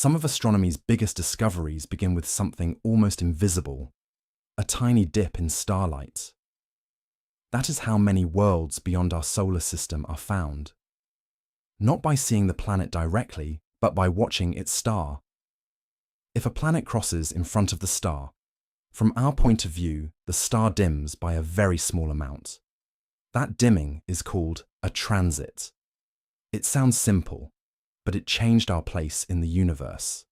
Some of astronomy's biggest discoveries begin with something almost invisible, a tiny dip in starlight. That is how many worlds beyond our solar system are found. Not by seeing the planet directly, but by watching its star. If a planet crosses in front of the star, from our point of view, the star dims by a very small amount. That dimming is called a transit. It sounds simple, but it changed our place in the universe.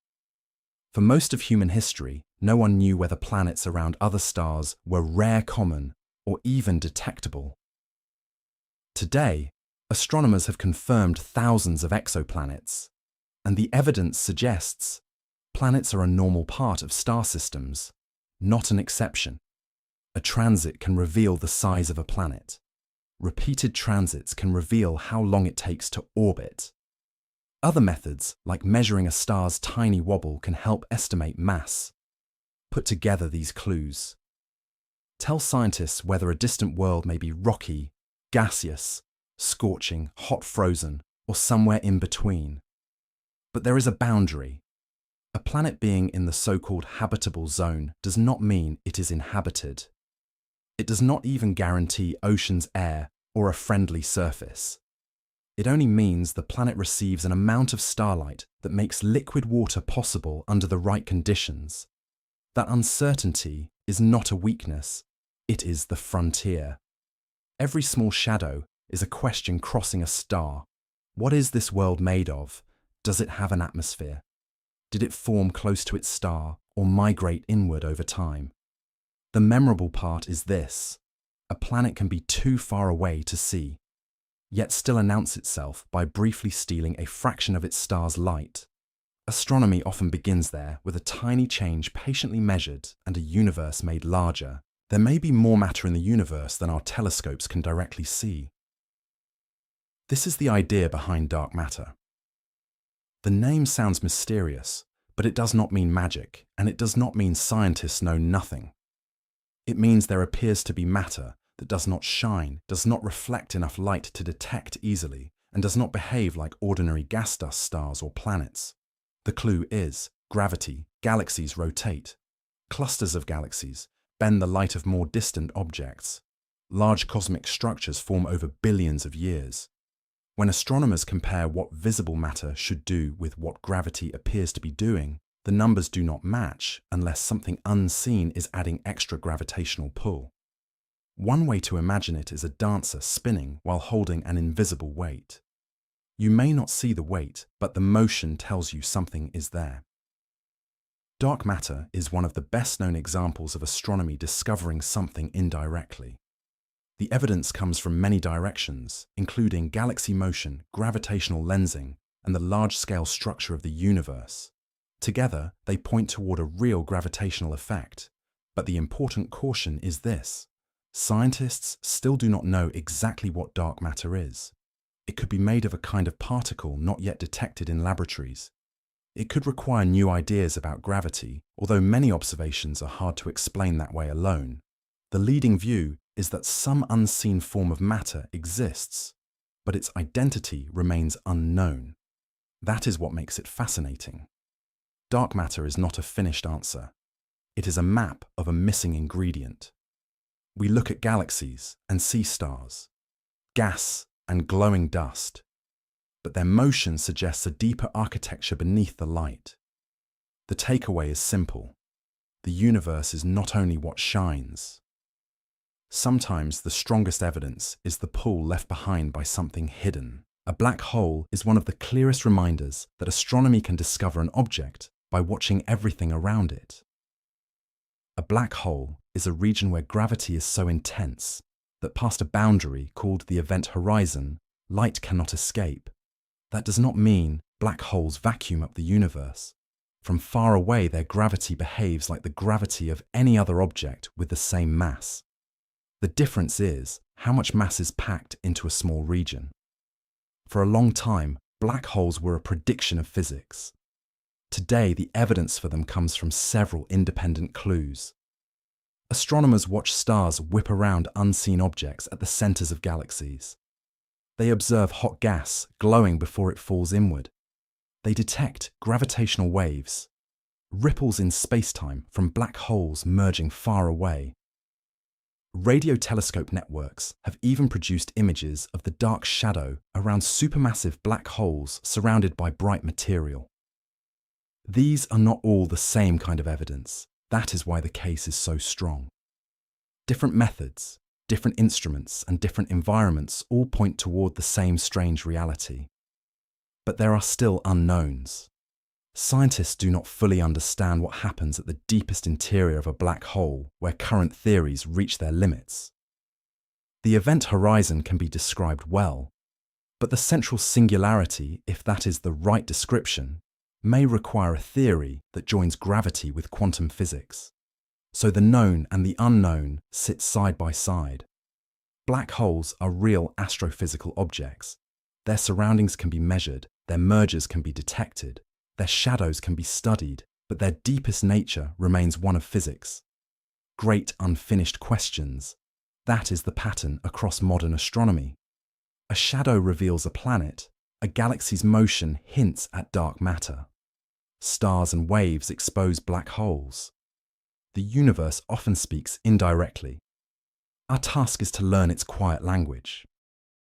For most of human history, no one knew whether planets around other stars were rare, common, or even detectable. Today, astronomers have confirmed thousands of exoplanets, and the evidence suggests planets are a normal part of star systems, not an exception. A transit can reveal the size of a planet. Repeated transits can reveal how long it takes to orbit. Other methods, like measuring a star's tiny wobble, can help estimate mass. Put together these clues. Tell scientists whether a distant world may be rocky, gaseous, scorching, hot frozen, or somewhere in between. But there is a boundary. A planet being in the so-called habitable zone does not mean it is inhabited. It does not even guarantee ocean's air or a friendly surface. It only means the planet receives an amount of starlight that makes liquid water possible under the right conditions. That uncertainty is not a weakness, it is the frontier. Every small shadow is a question crossing a star. What is this world made of? Does it have an atmosphere? Did it form close to its star or migrate inward over time? The memorable part is this: a planet can be too far away to see, yet still announce itself by briefly stealing a fraction of its star's light. Astronomy often begins there, with a tiny change patiently measured and a universe made larger. There may be more matter in the universe than our telescopes can directly see. This is the idea behind dark matter. The name sounds mysterious, but it does not mean magic, and it does not mean scientists know nothing. It means there appears to be matter that does not shine, does not reflect enough light to detect easily, and does not behave like ordinary gas dust stars or planets. The clue is gravity. Galaxies rotate. Clusters of galaxies bend the light of more distant objects. Large cosmic structures form over billions of years. When astronomers compare what visible matter should do with what gravity appears to be doing, the numbers do not match unless something unseen is adding extra gravitational pull. One way to imagine it is a dancer spinning while holding an invisible weight. You may not see the weight, but the motion tells you something is there. Dark matter is one of the best-known examples of astronomy discovering something indirectly. The evidence comes from many directions, including galaxy motion, gravitational lensing, and the large-scale structure of the universe. Together, they point toward a real gravitational effect. But the important caution is this: scientists still do not know exactly what dark matter is. It could be made of a kind of particle not yet detected in laboratories. It could require new ideas about gravity, although many observations are hard to explain that way alone. The leading view is that some unseen form of matter exists, but its identity remains unknown. That is what makes it fascinating. Dark matter is not a finished answer. It is a map of a missing ingredient. We look at galaxies and see stars, gas and glowing dust, but their motion suggests a deeper architecture beneath the light. The takeaway is simple. The universe is not only what shines. Sometimes the strongest evidence is the pull left behind by something hidden. A black hole is one of the clearest reminders that astronomy can discover an object by watching everything around it. A black hole is a region where gravity is so intense that past a boundary called the event horizon, light cannot escape. That does not mean black holes vacuum up the universe. From far away, their gravity behaves like the gravity of any other object with the same mass. The difference is how much mass is packed into a small region. For a long time, black holes were a prediction of physics. Today, the evidence for them comes from several independent clues. Astronomers watch stars whip around unseen objects at the centers of galaxies. They observe hot gas glowing before it falls inward. They detect gravitational waves, ripples in spacetime from black holes merging far away. Radio telescope networks have even produced images of the dark shadow around supermassive black holes surrounded by bright material. These are not all the same kind of evidence. That is why the case is so strong. Different methods, different instruments, and different environments all point toward the same strange reality. But there are still unknowns. Scientists do not fully understand what happens at the deepest interior of a black hole where current theories reach their limits. The event horizon can be described well, but the central singularity, if that is the right description, may require a theory that joins gravity with quantum physics. So the known and the unknown sit side by side. Black holes are real astrophysical objects. Their surroundings can be measured, their mergers can be detected, their shadows can be studied, but their deepest nature remains one of physics. Great unfinished questions. That is the pattern across modern astronomy. A shadow reveals a planet, a galaxy's motion hints at dark matter. Stars and waves expose black holes. The universe often speaks indirectly. Our task is to learn its quiet language.